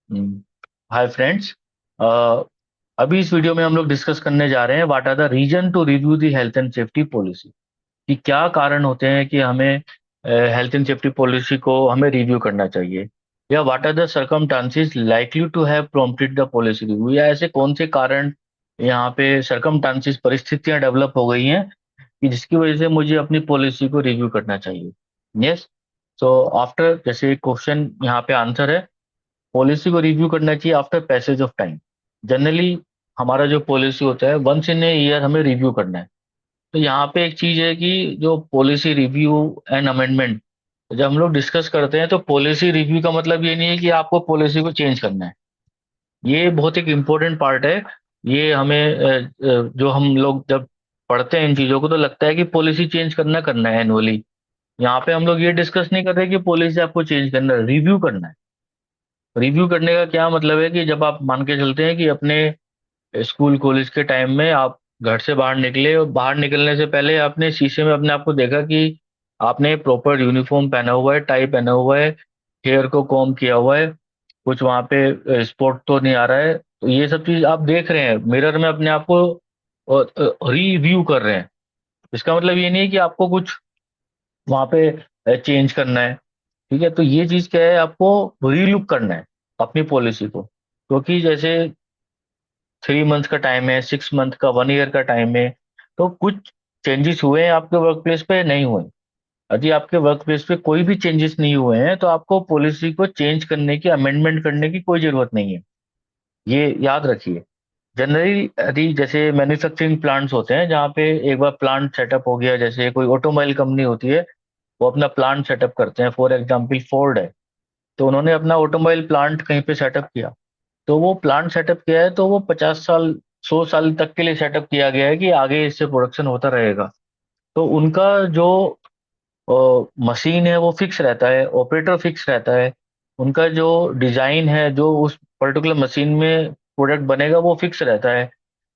Hi friends. अभी इस video में हम लोग डिस्कस करने जा रहे हैं what are the reason to review the health and safety policy. कि क्या कारण होते हैं कि हमें हेल्थ एंड सेफ्टी पॉलिसी को हमें रिव्यू करना चाहिए, या what are the circumstances likely to have prompted the policy review, या ऐसे कौन से कारण यहाँ पे सर्कमस्टांसेस परिस्थितियां डेवलप हो गई हैं कि जिसकी वजह से मुझे अपनी पॉलिसी को रिव्यू करना चाहिए। यस। सो आफ्टर, जैसे क्वेश्चन यहाँ पे आंसर है, पॉलिसी को रिव्यू करना चाहिए after passage of time. Generally हमारा जो पॉलिसी होता है वंस इन ए ईयर हमें रिव्यू करना है। तो यहाँ पे एक चीज है कि जो पॉलिसी रिव्यू एंड अमेंडमेंट जब हम लोग डिस्कस करते हैं, तो पॉलिसी रिव्यू का मतलब ये नहीं है कि आपको पॉलिसी को चेंज करना है। ये बहुत एक इम्पोर्टेंट पार्ट है। ये हमें जो हम लोग जब पढ़ते हैं इन चीजों को, तो लगता है कि पॉलिसी चेंज करना करना है एनुअली। यहाँ पे हम लोग ये डिस्कस नहीं कर रहे कि पॉलिसी आपको चेंज करना है, रिव्यू करना है। रिव्यू करने का क्या मतलब है कि जब आप मान के चलते हैं कि अपने स्कूल कॉलेज के टाइम में आप घर से बाहर निकले, और बाहर निकलने से पहले आपने शीशे में अपने आप को देखा कि आपने प्रॉपर यूनिफॉर्म पहना हुआ है, टाई पहना हुआ है, हेयर को कॉम्ब किया हुआ है, कुछ वहां पे स्पॉट तो नहीं आ रहा है। तो ये सब चीज आप देख रहे हैं मिरर में अपने आप को रिव्यू कर रहे हैं। इसका मतलब ये नहीं है कि आपको कुछ वहां पे चेंज करना है। ठीक है, तो ये चीज क्या है, आपको रीलुक करना है अपनी पॉलिसी को। क्योंकि जैसे 3 मंथ्स का टाइम है, 6 मंथ का, 1 ईयर का टाइम है, तो कुछ चेंजेस हुए हैं आपके वर्क प्लेस पे, नहीं हुए। यदि आपके वर्क प्लेस पे कोई भी चेंजेस नहीं हुए हैं, तो आपको पॉलिसी को चेंज करने की, अमेंडमेंट करने की कोई जरूरत नहीं है। ये याद रखिए। जनरली यदि जैसे मैन्युफैक्चरिंग प्लांट्स होते हैं जहाँ पे एक बार प्लांट सेटअप हो गया, जैसे कोई ऑटोमोबाइल कंपनी होती है, वो अपना प्लांट सेटअप करते हैं, फॉर एग्जाम्पल फोर्ड है। तो उन्होंने अपना ऑटोमोबाइल प्लांट कहीं पे सेटअप किया, तो वो प्लांट सेटअप किया है, तो वो 50 साल, 100 साल तक के लिए सेटअप किया गया है कि आगे इससे प्रोडक्शन होता रहेगा। तो उनका जो मशीन है वो फिक्स रहता है, ऑपरेटर फिक्स रहता है। उनका जो डिजाइन है, जो उस पर्टिकुलर मशीन में प्रोडक्ट बनेगा, वो फिक्स रहता है।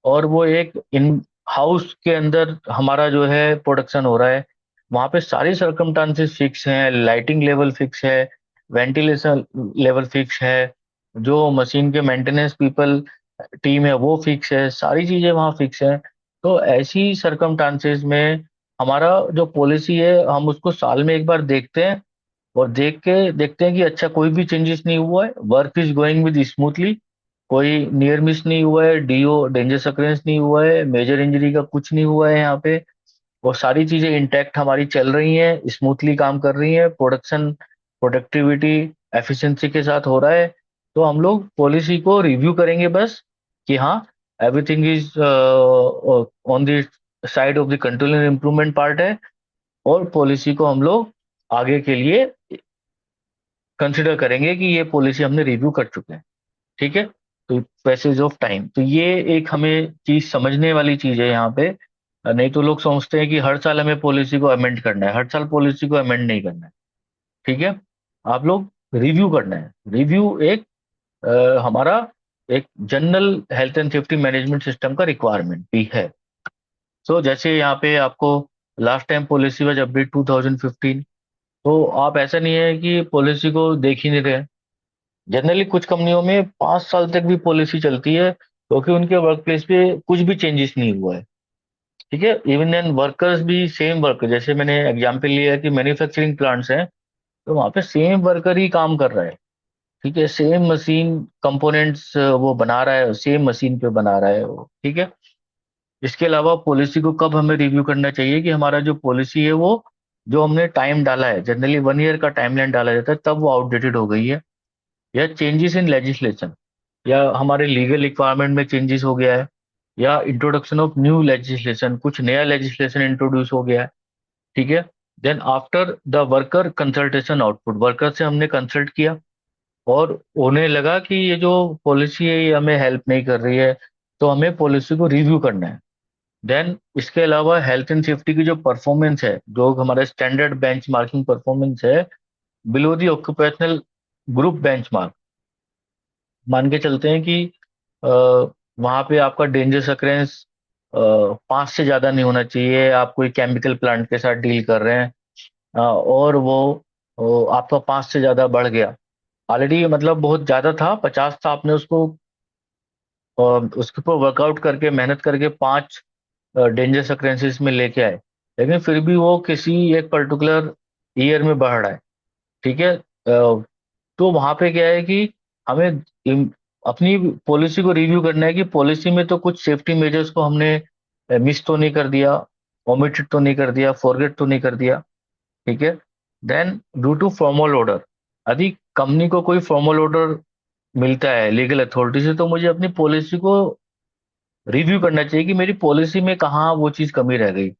और वो एक इन हाउस के अंदर हमारा जो है प्रोडक्शन हो रहा है, वहाँ पे सारी सर्कमस्टांसेस फिक्स हैं, लाइटिंग लेवल फिक्स है, वेंटिलेशन लेवल फिक्स है, जो मशीन के मेंटेनेंस पीपल टीम है वो फिक्स है, सारी चीजें वहाँ फिक्स है। तो ऐसी सर्कमस्टांसेस में हमारा जो पॉलिसी है, हम उसको साल में एक बार देखते हैं, और देख के देखते हैं कि अच्छा कोई भी चेंजेस नहीं हुआ है, work is going with smoothly, कोई नियर मिस नहीं हुआ है, डीओ डेंजर अकरेंस नहीं हुआ है, मेजर इंजरी का कुछ नहीं हुआ है यहाँ पे। और सारी चीजें इंटैक्ट हमारी चल रही हैं, स्मूथली काम कर रही हैं, प्रोडक्शन प्रोडक्टिविटी एफिशिएंसी के साथ हो रहा है। तो हम लोग पॉलिसी को रिव्यू करेंगे बस, कि हाँ, everything is on the side of the control and improvement part है। और पॉलिसी को हम लोग आगे के लिए कंसिडर करेंगे कि ये पॉलिसी हमने रिव्यू कर चुके हैं। ठीक है। तो पैसेज ऑफ टाइम, तो ये एक हमें चीज समझने वाली चीज है यहाँ पे। नहीं तो लोग सोचते हैं कि हर साल हमें पॉलिसी को अमेंड करना है, हर साल पॉलिसी को अमेंड नहीं करना है। ठीक है। आप लोग रिव्यू करना है। रिव्यू एक हमारा एक general health and safety management system का रिक्वायरमेंट भी है। सो जैसे यहाँ पे आपको last time policy was update 2015, तो आप ऐसा नहीं है कि पॉलिसी को देख ही नहीं रहे। जनरली कुछ कंपनियों में 5 साल तक भी पॉलिसी चलती है, क्योंकि उनके वर्क प्लेस पे कुछ भी चेंजेस नहीं हुआ है। ठीक है। इवन देन वर्कर्स भी सेम वर्कर, जैसे मैंने एग्जांपल लिया कि मैन्युफैक्चरिंग प्लांट्स हैं, तो वहाँ पे सेम वर्कर ही काम कर रहा है। ठीक है, सेम मशीन कंपोनेंट्स वो बना रहा है, सेम मशीन पे बना रहा है वो। ठीक है। इसके अलावा पॉलिसी को कब हमें रिव्यू करना चाहिए, कि हमारा जो पॉलिसी है वो, जो हमने टाइम डाला है, जनरली 1 ईयर का टाइमलाइन डाला जाता है, तब वो आउटडेटेड हो गई है, या चेंजेस इन लेजिस्लेशन, या हमारे लीगल रिक्वायरमेंट में चेंजेस हो गया है, या इंट्रोडक्शन ऑफ न्यू लेजिस्लेशन, कुछ नया लेजिस्लेशन इंट्रोड्यूस हो गया है। ठीक है। Then after the worker consultation output, worker से हमने कंसल्ट किया, और उन्हें लगा कि ये जो पॉलिसी है ये हमें हेल्प नहीं कर रही है, तो हमें पॉलिसी को रिव्यू करना है। देन इसके अलावा हेल्थ एंड सेफ्टी की जो परफॉर्मेंस है, जो हमारा स्टैंडर्ड बेंच मार्किंग परफॉर्मेंस है, below the occupational group bench, मान के चलते हैं कि वहां पे आपका डेंजरस अकरेंस 5 से ज्यादा नहीं होना चाहिए, आप कोई केमिकल प्लांट के साथ डील कर रहे हैं, और वो आपका 5 से ज्यादा बढ़ गया, ऑलरेडी मतलब बहुत ज्यादा था, 50 था, आपने उसको उसके ऊपर वर्कआउट करके मेहनत करके 5 डेंजरस अक्रेंसेस में लेके आए, लेकिन फिर भी वो किसी एक पर्टिकुलर ईयर में बढ़ रहा है। ठीक है। तो वहां पे क्या है कि हमें अपनी पॉलिसी को रिव्यू करना है कि पॉलिसी में तो कुछ सेफ्टी मेजर्स को हमने मिस तो नहीं कर दिया, ओमिटेड तो नहीं कर दिया, फॉरगेट तो नहीं कर दिया। ठीक है। Then due to formal order, यदि कंपनी को कोई फॉर्मल ऑर्डर मिलता है लीगल अथॉरिटी से, तो मुझे अपनी पॉलिसी को रिव्यू करना चाहिए कि मेरी पॉलिसी में कहाँ वो चीज़ कमी रह गई।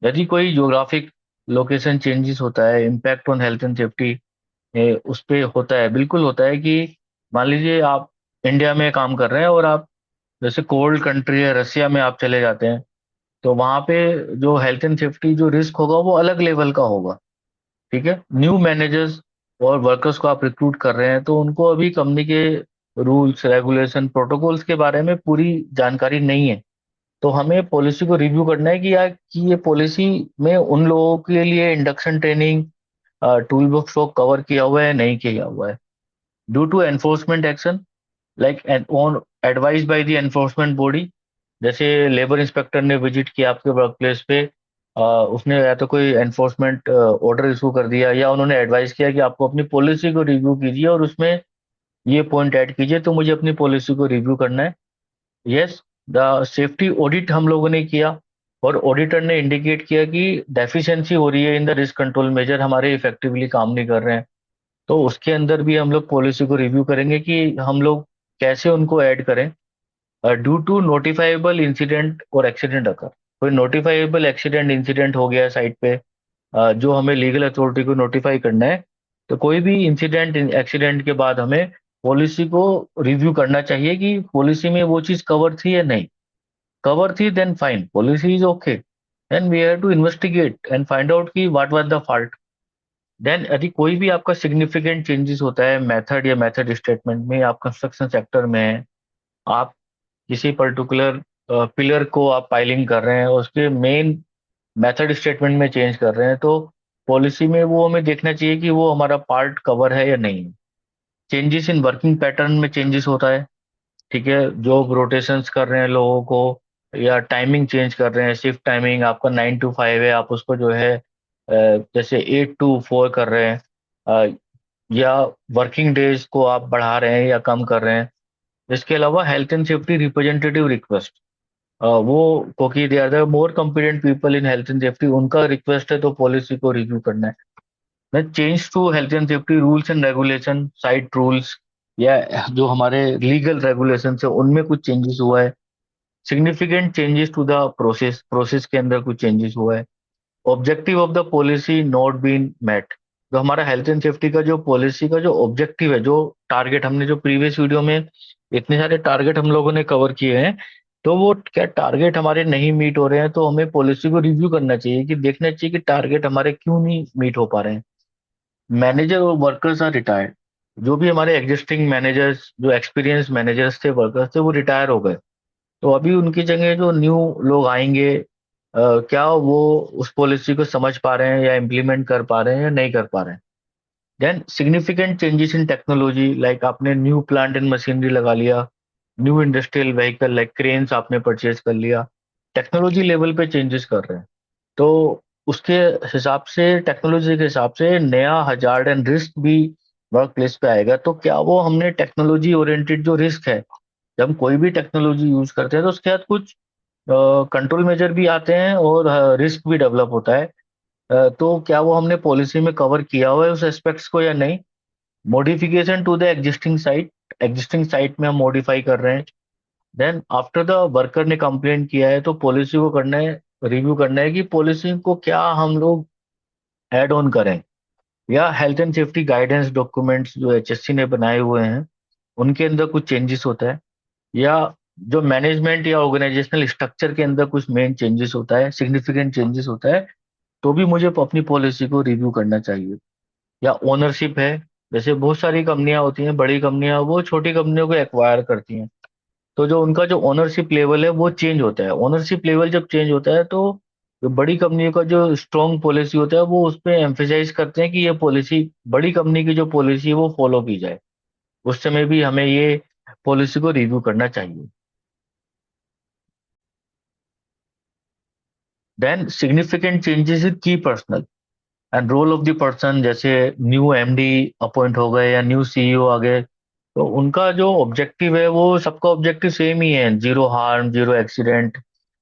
यदि कोई ज्योग्राफिक लोकेशन चेंजेस होता है, impact on health and safety उस पे होता है, बिल्कुल होता है कि मान लीजिए आप इंडिया में काम कर रहे हैं और आप जैसे कोल्ड कंट्री है रसिया में आप चले जाते हैं, तो वहाँ पे जो हेल्थ एंड सेफ्टी जो रिस्क होगा वो अलग लेवल का होगा। ठीक है। न्यू मैनेजर्स और वर्कर्स को आप रिक्रूट कर रहे हैं, तो उनको अभी कंपनी के रूल्स रेगुलेशन प्रोटोकॉल्स के बारे में पूरी जानकारी नहीं है। तो हमें पॉलिसी को रिव्यू करना है कि यार कि ये पॉलिसी में उन लोगों के लिए इंडक्शन ट्रेनिंग टूल बुक्स को कवर किया हुआ है नहीं किया हुआ है। Due to enforcement action like on advice by the enforcement body, जैसे लेबर इंस्पेक्टर ने विजिट किया आपके वर्क प्लेस पे, उसने या तो कोई एनफोर्समेंट ऑर्डर इशू कर दिया या उन्होंने एडवाइस किया कि आपको अपनी पॉलिसी को रिव्यू कीजिए और उसमें ये पॉइंट ऐड कीजिए, तो मुझे अपनी पॉलिसी को रिव्यू करना है। यस, द सेफ्टी ऑडिट हम लोगों ने किया और ऑडिटर ने इंडिकेट किया कि डेफिशिएंसी हो रही है in the risk control measure, हमारे इफेक्टिवली काम नहीं कर रहे हैं। तो उसके अंदर भी हम लोग पॉलिसी को रिव्यू करेंगे कि हम लोग कैसे उनको ऐड करें। ड्यू टू नोटिफाइबल इंसिडेंट और एक्सीडेंट अकर, कोई नोटिफाइबल एक्सीडेंट इंसिडेंट हो गया साइट पे, जो हमें लीगल अथॉरिटी को नोटिफाई करना है, तो कोई भी इंसिडेंट एक्सीडेंट के बाद हमें पॉलिसी को रिव्यू करना चाहिए कि पॉलिसी में वो चीज़ कवर थी या नहीं। कवर थी then fine, policy is okay, then we have to investigate and find out कि what was the fault. Then यदि कोई भी आपका सिग्निफिकेंट चेंजेस होता है मेथड या मेथड स्टेटमेंट में, आप कंस्ट्रक्शन सेक्टर में हैं, आप किसी पर्टिकुलर पिलर को आप पाइलिंग कर रहे हैं, उसके मेन मेथड स्टेटमेंट में चेंज कर रहे हैं, तो पॉलिसी में वो हमें देखना चाहिए कि वो हमारा पार्ट कवर है या नहीं। चेंजेस इन वर्किंग पैटर्न में चेंजेस होता है। ठीक है। जॉब रोटेशंस कर रहे हैं लोगों को, या टाइमिंग चेंज कर रहे हैं, शिफ्ट टाइमिंग आपका 9 to 5 है, आप उसको जो है जैसे 8 to 4 कर रहे हैं, अ, या वर्किंग डेज को आप बढ़ा रहे हैं या कम कर रहे हैं। इसके अलावा health and safety representative request, वो क्योंकि they are the more competent people in health and safety, उनका रिक्वेस्ट है तो पॉलिसी को रिव्यू करना है। Change to health and safety rules and regulation, site rules या जो हमारे लीगल रेगुलेशन है उनमें कुछ चेंजेस हुआ है। Significant changes to the process, process के अंदर कुछ चेंजेस हुआ है। Objective of the policy not been met, जो हमारा हेल्थ एंड सेफ्टी का जो पॉलिसी का जो ऑब्जेक्टिव है, जो टारगेट हमने जो प्रीवियस वीडियो में इतने सारे टारगेट हम लोगों ने कवर किए हैं, तो वो क्या टारगेट हमारे नहीं मीट हो रहे हैं, तो हमें पॉलिसी को रिव्यू करना चाहिए कि देखना चाहिए कि टारगेट हमारे क्यों नहीं मीट हो पा रहे हैं। मैनेजर और वर्कर्स आर रिटायर्ड, जो भी हमारे एग्जिस्टिंग मैनेजर्स, जो एक्सपीरियंस मैनेजर्स थे, वर्कर्स थे, वो रिटायर हो गए। तो अभी उनकी जगह जो न्यू लोग आएंगे, क्या वो उस पॉलिसी को समझ पा रहे हैं या इम्प्लीमेंट कर पा रहे हैं या नहीं कर पा रहे हैं। Then significant changes in technology, like आपने न्यू प्लांट एंड मशीनरी लगा लिया, new industrial vehicle like cranes आपने परचेज कर लिया, टेक्नोलॉजी लेवल पे चेंजेस कर रहे हैं। तो उसके हिसाब से, टेक्नोलॉजी के हिसाब से नया हजार्ड एंड रिस्क भी वर्क प्लेस पे आएगा। तो क्या वो हमने टेक्नोलॉजी ओरिएंटेड जो रिस्क है, जब हम कोई भी टेक्नोलॉजी यूज करते हैं तो उसके साथ कुछ कंट्रोल मेजर भी आते हैं और रिस्क भी डेवलप होता है। तो क्या वो हमने पॉलिसी में कवर किया हुआ है उस एस्पेक्ट्स को या नहीं। Modification to the existing site, existing site में हम मॉडिफाई कर रहे हैं। देन आफ्टर द वर्कर ने कंप्लेंट किया है तो पॉलिसी को करना है, रिव्यू करना है कि पॉलिसी को क्या हम लोग ऐड ऑन करें, या health and safety guidance documents जो एचएससी ने बनाए हुए हैं उनके अंदर कुछ चेंजेस होता है, या जो मैनेजमेंट या ऑर्गेनाइजेशनल स्ट्रक्चर के अंदर कुछ मेन चेंजेस होता है, सिग्निफिकेंट चेंजेस होता है, तो भी मुझे अपनी पॉलिसी को रिव्यू करना चाहिए। या ओनरशिप है, जैसे बहुत सारी कंपनियां होती हैं, बड़ी कंपनियां, वो छोटी कंपनियों को एक्वायर करती हैं, तो जो उनका जो ओनरशिप लेवल है वो चेंज होता है। ओनरशिप लेवल जब चेंज होता है तो जो बड़ी कंपनियों का जो स्ट्रॉन्ग पॉलिसी होता है वो उस पे एम्फेसाइज करते हैं कि ये पॉलिसी, बड़ी कंपनी की जो पॉलिसी है वो फॉलो की जाए। उस समय भी हमें ये पॉलिसी को रिव्यू करना चाहिए। Then significant changes in key personnel and role of the person, जैसे न्यू एमडी अपॉइंट हो गए या न्यू सीईओ आ गए, तो उनका जो ऑब्जेक्टिव है वो सबका ऑब्जेक्टिव सेम ही है, zero harm, zero accident,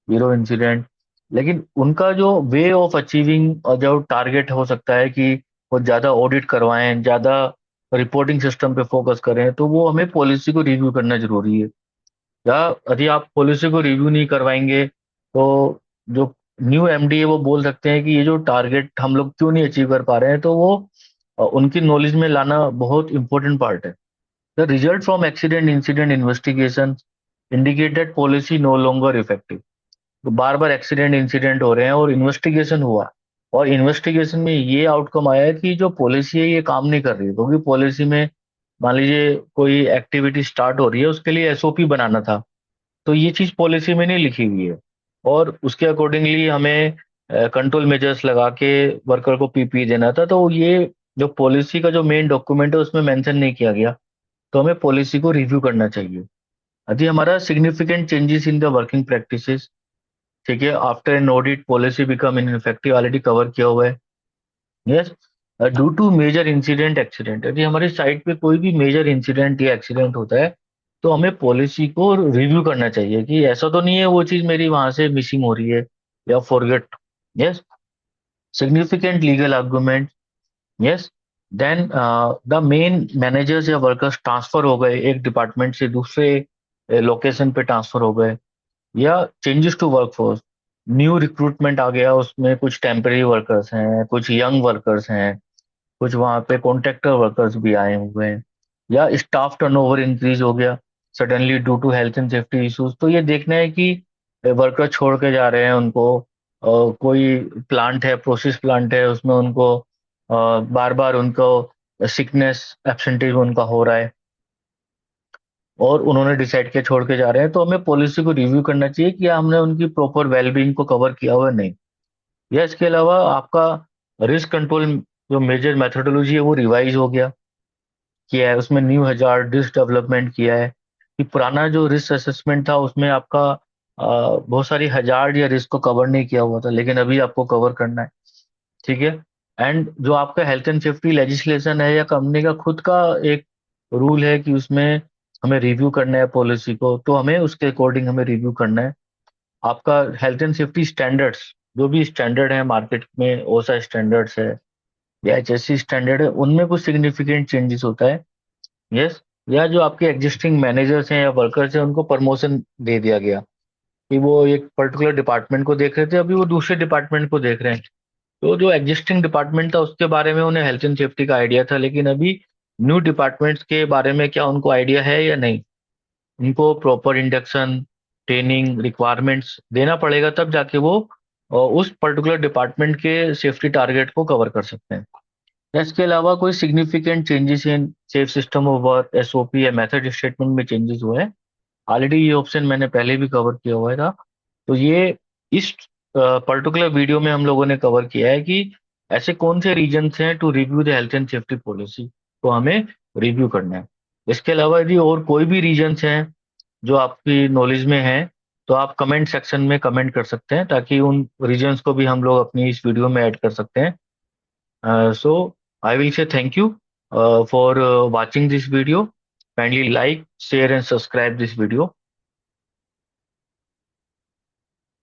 zero incident. लेकिन उनका जो वे ऑफ अचीविंग और जो टारगेट हो सकता है कि वो ज़्यादा ऑडिट करवाएं, ज़्यादा रिपोर्टिंग सिस्टम पे फोकस करें, तो वो हमें पॉलिसी को रिव्यू करना जरूरी है। या यदि आप पॉलिसी को रिव्यू नहीं करवाएंगे तो जो न्यू एमडी है वो बोल सकते हैं कि ये जो टारगेट हम लोग क्यों नहीं अचीव कर पा रहे हैं, तो वो उनकी नॉलेज में लाना बहुत इंपॉर्टेंट पार्ट है। The result from accident incident investigation indicate that policy no longer effective. तो बार बार एक्सीडेंट इंसिडेंट हो रहे हैं और इन्वेस्टिगेशन हुआ, और इन्वेस्टिगेशन में ये आउटकम आया है कि जो पॉलिसी है ये काम नहीं कर रही है, क्योंकि पॉलिसी में मान लीजिए कोई एक्टिविटी स्टार्ट हो रही है, उसके लिए एसओपी बनाना था, तो ये चीज पॉलिसी में नहीं लिखी हुई है, और उसके अकॉर्डिंगली हमें कंट्रोल मेजर्स लगा के वर्कर को पीपी देना था, तो ये जो पॉलिसी का जो मेन डॉक्यूमेंट है उसमें मेंशन नहीं किया गया। तो हमें पॉलिसी को रिव्यू करना चाहिए। यदि हमारा significant changes in the working practices, ठीक है, after an audit policy become ineffective, already cover किया हुआ है। Yes, due to major incident accident, यदि हमारी साइट पे कोई भी मेजर इंसिडेंट या एक्सीडेंट होता है, तो हमें पॉलिसी को रिव्यू करना चाहिए कि ऐसा तो नहीं है वो चीज मेरी वहां से मिसिंग हो रही है या forget. Yes, significant legal argument. Yes, then the main managers या वर्कर्स ट्रांसफर हो गए, एक डिपार्टमेंट से दूसरे लोकेशन पे ट्रांसफर हो गए, या changes to workforce, new recruitment आ गया, उसमें कुछ टेम्पररी वर्कर्स हैं, कुछ यंग वर्कर्स हैं, कुछ वहाँ पे कॉन्ट्रैक्टर वर्कर्स भी आए हुए हैं, या स्टाफ टर्नओवर इंक्रीज हो गया suddenly due to health and safety issues. तो ये देखना है कि वर्कर छोड़ के जा रहे हैं उनको, कोई प्लांट है, प्रोसेस प्लांट है, उसमें उनको बार बार उनको सिकनेस एब्सेंटेज उनका हो रहा है, और उन्होंने डिसाइड किया छोड़ के जा रहे हैं, तो हमें पॉलिसी को रिव्यू करना चाहिए कि हमने उनकी प्रॉपर वेलबींग को कवर किया हुआ है नहीं। या इसके अलावा आपका रिस्क कंट्रोल जो मेजर मेथोडोलॉजी है वो रिवाइज हो गया, किया है, उसमें न्यू हजार्ड रिस्क डेवलपमेंट किया है। कि पुराना जो रिस्क असेसमेंट था उसमें आपका बहुत सारी हजार्ड या रिस्क को कवर नहीं किया हुआ था, लेकिन अभी आपको कवर करना है। ठीक है। एंड जो आपका हेल्थ एंड सेफ्टी लेजिस्लेशन है या कंपनी का खुद का एक रूल है कि उसमें हमें रिव्यू करना है पॉलिसी को, तो हमें उसके अकॉर्डिंग हमें रिव्यू करना है। आपका हेल्थ एंड सेफ्टी स्टैंडर्ड्स, जो भी स्टैंडर्ड है मार्केट में, ओसा स्टैंडर्ड्स है या एचएससी स्टैंडर्ड है, उनमें कुछ सिग्निफिकेंट चेंजेस होता है। यस, या जो आपके एग्जिस्टिंग मैनेजर्स हैं या वर्कर्स हैं उनको प्रमोशन दे दिया गया, कि वो एक पर्टिकुलर डिपार्टमेंट को देख रहे थे, अभी वो दूसरे डिपार्टमेंट को देख रहे हैं। तो जो एग्जिस्टिंग डिपार्टमेंट था उसके बारे में उन्हें हेल्थ एंड सेफ्टी का आइडिया था, लेकिन अभी न्यू डिपार्टमेंट्स के बारे में क्या उनको आइडिया है या नहीं, उनको प्रॉपर इंडक्शन, ट्रेनिंग, रिक्वायरमेंट्स देना पड़ेगा, तब जाके वो उस पर्टिकुलर डिपार्टमेंट के सेफ्टी टारगेट को कवर कर सकते हैं। इसके अलावा कोई significant changes in safe system of work, SOP या मेथड स्टेटमेंट में चेंजेस हुए हैं, ऑलरेडी ये ऑप्शन मैंने पहले भी कवर किया हुआ था। तो ये इस पर्टिकुलर वीडियो में हम लोगों ने कवर किया है कि ऐसे कौन से रीजन्स हैं to review the health and safety policy, तो हमें रिव्यू करना है। इसके अलावा यदि और कोई भी रीजन्स हैं जो आपकी नॉलेज में है, तो आप कमेंट सेक्शन में कमेंट कर सकते हैं, ताकि उन रीजन्स को भी हम लोग अपनी इस वीडियो में ऐड कर सकते हैं। So I will say thank you for watching this video. Kindly like, share and subscribe this video.